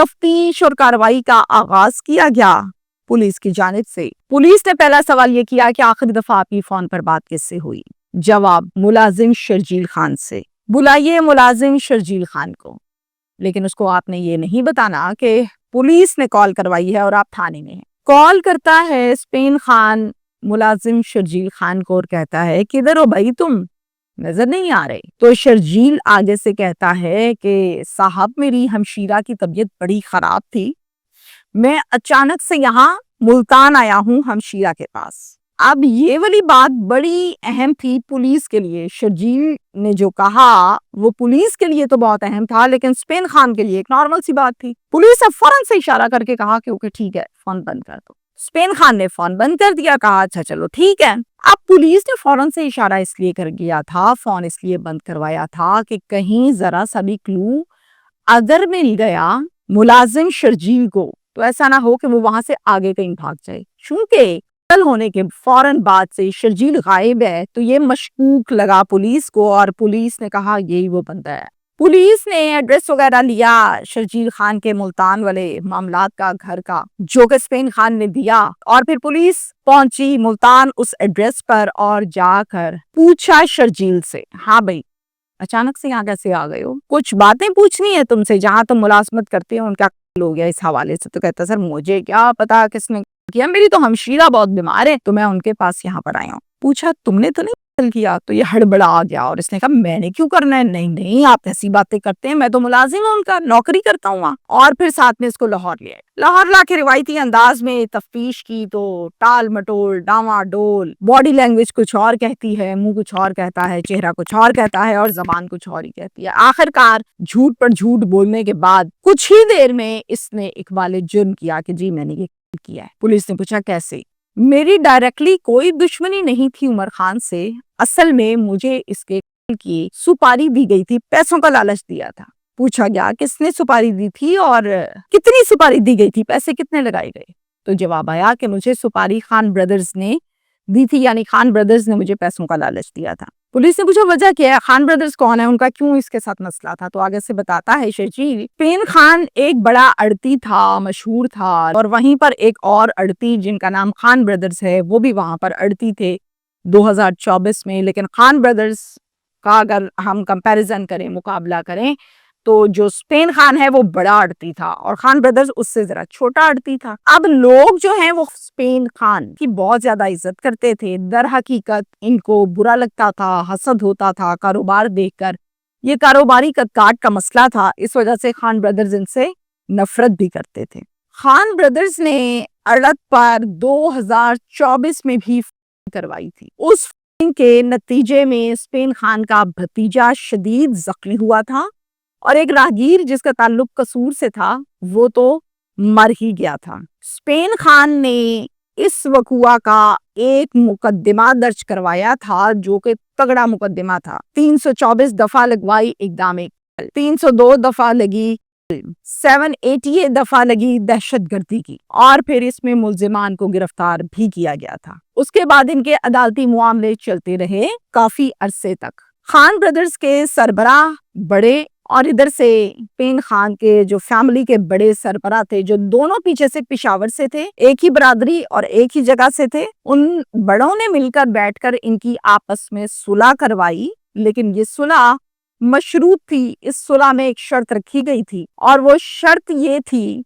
تفتیش اور کارروائی کا آغاز کیا گیا پولیس کی جانب سے۔ پولیس نے پہلا سوال یہ کیا کہ آخری دفعہ آپ کی فون پر بات کس سے ہوئی؟ جواب، ملازم شرجیل خان سے۔ بلائیے ملازم شرجیل خان کو۔ لیکن اس کو آپ نے یہ نہیں بتانا کہ پولیس نے کال کروائی ہے اور آپ تھانے میں ہیں۔ کال کرتا ہے اسپین خان ملازم شرجیل خان کو اور کہتا ہے کدھر ہو بھائی تم؟ نظر نہیں آ رہے۔ تو شرجیل آگے سے کہتا ہے کہ صاحب میری ہمشیرہ کی طبیعت بڑی خراب تھی، میں اچانک سے یہاں ملتان آیا ہوں ہمشیرہ کے پاس۔ اب یہ والی بات بڑی اہم تھی پولیس کے لیے۔ شرجیل نے جو کہا وہ پولیس کے لیے تو بہت اہم تھا، لیکن اسپین خان کے لیے ایک نارمل سی بات تھی۔ پولیس نے فوراً سے اشارہ کر کے کہا کہ اوکے ٹھیک ہے، فون بند کر دو۔ اسپین خان نے فون بند کر دیا، کہا اچھا چلو ٹھیک ہے۔ اب پولیس نے فوراً سے اشارہ اس لیے کر گیا تھا، فون اس لیے بند کروایا تھا کہ کہیں ذرا سا بھی کلو اگر مل گیا ملازم شرجیل کو تو ایسا نہ ہو کہ وہ وہاں سے آگے کہیں بھاگ جائے۔ چونکہ قتل ہونے کے فوراً بعد سے شرجیل غائب ہے تو یہ مشکوک لگا پولیس کو، اور پولیس نے کہا یہی وہ بندہ ہے۔ پولیس نے ایڈریس وغیرہ لیا شرجیل خان کے ملتان والے معاملات کا، گھر کا، جو کہ اسپین خان نے دیا، اور پھر پولیس پہنچی ملتان اس ایڈریس پر اور جا کر پوچھا شرجیل سے، ہاں بھائی اچانک سے یہاں کیسے آ گئے ہو؟ کچھ باتیں پوچھنی ہے تم سے، جہاں تم ملازمت کرتے ہو ان کا ہو گیا اس حوالے سے۔ تو کہتا سر مجھے کیا پتا کس نے کیا، میری تو ہمشیرہ بہت بیمار ہے تو میں ان کے پاس یہاں پر آیا ہوں۔ پوچھا تم نے تو نہیں قتل کیا؟ تو یہ ہڑبڑا آ گیا اور اس نے کہا میں نے کیوں کرنا ہے، نہیں نہیں آپ ایسی باتیں کرتے ہیں، میں تو ملازم ہوں ان کا، نوکری کرتا ہوں وہاں۔ اور پھر ساتھ میں اس کو لاہور لے آئے۔ لاہور لا کے روایتی انداز میں تفتیش کی تو ٹال مٹول ڈاواں ڈول، باڈی لینگویج کچھ اور کہتی ہے، منہ کچھ اور کہتا ہے، چہرہ کچھ اور کہتا ہے اور زبان کچھ اور ہی کہتی ہے۔ آخر کار جھوٹ پر جھوٹ بولنے کے بعد کچھ ہی دیر میں اس نے اقبال جرم کیا کہ جی میں نے یہ کیا ہے۔ پولیس نے پوچھا کیسے؟ میری ڈائریکٹلی کوئی دشمنی نہیں تھی عمر خان سے، اصل میں مجھے اس کے قتل کی سپاری دی گئی تھی، پیسوں کا لالچ دیا تھا۔ پوچھا گیا کس نے سپاری دی تھی اور کتنی سپاری دی گئی تھی، پیسے کتنے لگائے گئے؟ تو جواب آیا کہ مجھے سپاری خان بردرز نے دی تھی، یعنی خان بردرز نے مجھے پیسوں کا لالچ دیا تھا۔ پولیس نے پوچھا وجہ کیا ہے، خان بردرز کون ہے، ان کا کیوں اس کے ساتھ مسئلہ تھا؟ تو آگے سے بتاتا ہے شرجیل، اسپین خان ایک بڑا اڑتی تھا، مشہور تھا، اور وہیں پر ایک اور اڑتی جن کا نام خان بردرز ہے وہ بھی وہاں پر اڑتی تھے 2024 میں۔ لیکن خان بردرز کا اگر ہم کمپیریزن کریں، مقابلہ کریں، تو جو اسپین خان ہے وہ بڑا اڑتی تھا اور خان بردرز اس سے ذرا چھوٹا اڑتی تھا۔ اب لوگ جو ہیں وہ اسپین خان کی بہت زیادہ عزت کرتے تھے، در حقیقت ان کو برا لگتا تھا، حسد ہوتا تھا کاروبار دیکھ کر، یہ کاروباری کاٹ کا مسئلہ تھا، اس وجہ سے خان بردرز ان سے نفرت بھی کرتے تھے۔ خان بردرز نے اڑت پر 2024 میں بھی کروائی تھی۔ اس کے نتیجے میں اسپین خان کا بھتیجا شدید زخمی ہوا تھا اور ایک راہگیر جس کا تعلق قصور سے تھا وہ تو مر ہی گیا تھا۔ اسپین خان نے اس وقوع کا ایک مقدمہ درج کروایا تھا جو کہ تگڑا مقدمہ تھا، 324 دفعہ لگوائی اقدام قتل، 302 دفعہ لگی، 788 دفعہ لگی دہشت گردی کی، اور پھر اس میں ملزمان کو گرفتار بھی کیا گیا تھا۔ اس کے بعد ان کے عدالتی معاملے چلتے رہے کافی عرصے تک۔ خان بردرز کے سربراہ بڑے اور ادھر سے اسپین خان کے جو فیملی کے بڑے سربراہ تھے جو دونوں پیچھے سے پشاور سے تھے، ایک ہی برادری اور ایک ہی جگہ سے تھے، ان بڑوں نے مل کر بیٹھ کر ان کی آپس میں صلح کروائی، لیکن یہ صلح مشروط تھی۔ اس صلح میں ایک شرط رکھی گئی تھی اور وہ شرط یہ تھی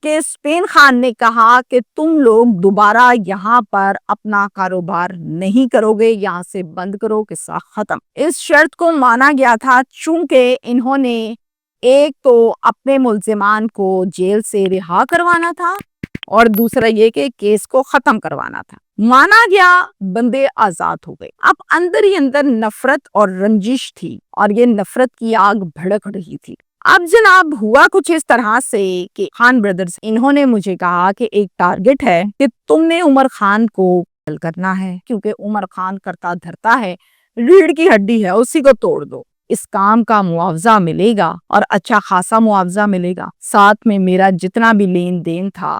کہ اسپین خان نے کہا کہ تم لوگ دوبارہ یہاں پر اپنا کاروبار نہیں کرو گے، یہاں سے بند کرو، قصہ ختم۔ اس شرط کو مانا گیا تھا چونکہ انہوں نے ایک تو اپنے ملزمان کو جیل سے رہا کروانا تھا اور دوسرا یہ کہ کیس کو ختم کروانا تھا۔ مانا گیا، بندے آزاد ہو گئے۔ اب اندر ہی اندر نفرت اور رنجش تھی اور یہ نفرت کی آگ بھڑک رہی تھی۔ اب جناب ہوا کچھ اس طرح سے کہ خان بردرز انہوں نے مجھے کہا کہ ایک ٹارگٹ ہے کہ تم نے عمر خان کو قتل کرنا ہے، کیونکہ عمر خان کرتا دھرتا ہے، ریڑھ کی ہڈی ہے، اسی کو توڑ دو، اس کام کا معاوضہ ملے گا اور اچھا خاصا معاوضہ ملے گا، ساتھ میں میرا جتنا بھی لین دین تھا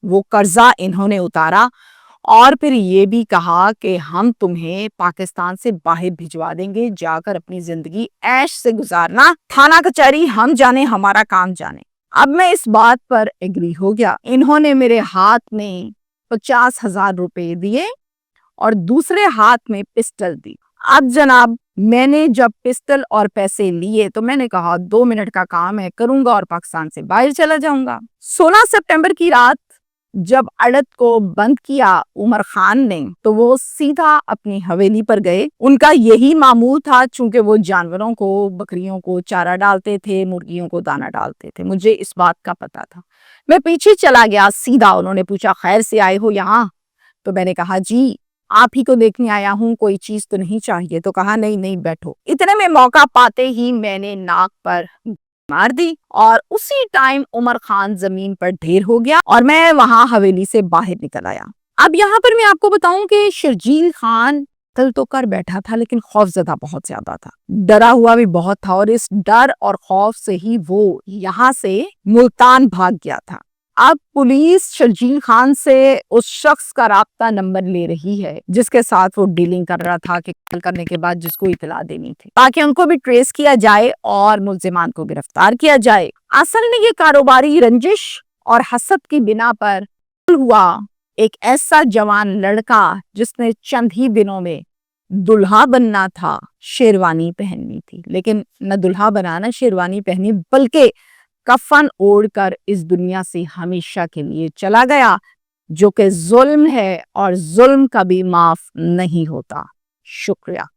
وہ قرضہ انہوں نے اتارا، اور پھر یہ بھی کہا کہ ہم تمہیں پاکستان سے باہر بھجوا دیں گے، جا کر اپنی زندگی عیش سے گزارنا، تھانہ کچہری ہم جانے، ہمارا کام جانے۔ اب میں اس بات پر ایگری ہو گیا. انہوں نے میرے ہاتھ میں 50,000 روپے دیے اور دوسرے ہاتھ میں پسٹل دی. اب جناب میں نے جب پسٹل اور پیسے لیے تو میں نے کہا 2 منٹ کا کام ہے, کروں گا اور پاکستان سے باہر چلا جاؤں گا. 16 سپٹمبر کی رات جب اڑت کو بند کیا عمر خان نے تو وہ سیدھا اپنی حویلی پر گئے. ان کا یہی معمول تھا چونکہ وہ جانوروں کو, بکریوں کو چارہ ڈالتے تھے, مرغیوں کو دانہ ڈالتے تھے. مجھے اس بات کا پتا تھا. میں پیچھے چلا گیا سیدھا. انہوں نے پوچھا خیر سے آئے ہو یہاں؟ تو میں نے کہا جی آپ ہی کو دیکھنے آیا ہوں, کوئی چیز تو نہیں چاہیے؟ تو کہا نہیں بیٹھو. اتنے میں موقع پاتے ہی میں نے ناک پر مار دی اور اسی ٹائم عمر خان زمین پر ڈھیر ہو گیا اور میں وہاں حویلی سے باہر نکل آیا. اب یہاں پر میں آپ کو بتاؤں کہ شرجیل خان تل تو کر بیٹھا تھا لیکن خوف زدہ بہت زیادہ تھا, ڈرا ہوا بھی بہت تھا, اور اس ڈر اور خوف سے ہی وہ یہاں سے ملتان بھاگ گیا تھا. اب پولیس شرجیل خان سے اس شخص کا رابطہ نمبر لے رہی ہے جس کے ساتھ وہ ڈیلنگ کر رہا تھا, کہ کال کرنے کے بعد جس کو اطلاع دینی تھی, تاکہ ان کو بھی ٹریس کیا جائے اور ملزمان کو گرفتار کیا جائے. اصل میں یہ کاروباری رنجش اور حسد کی بنا پر ہوا. ایک ایسا جوان لڑکا جس نے چند ہی دنوں میں دلہا بننا تھا, شیروانی پہننی تھی, لیکن نہ دلہا بنا نہ شیروانی پہنی, بلکہ کفن اوڑھ کر اس دنیا سے ہمیشہ کے لیے چلا گیا, جو کہ ظلم ہے اور ظلم کبھی معاف نہیں ہوتا. شکریہ.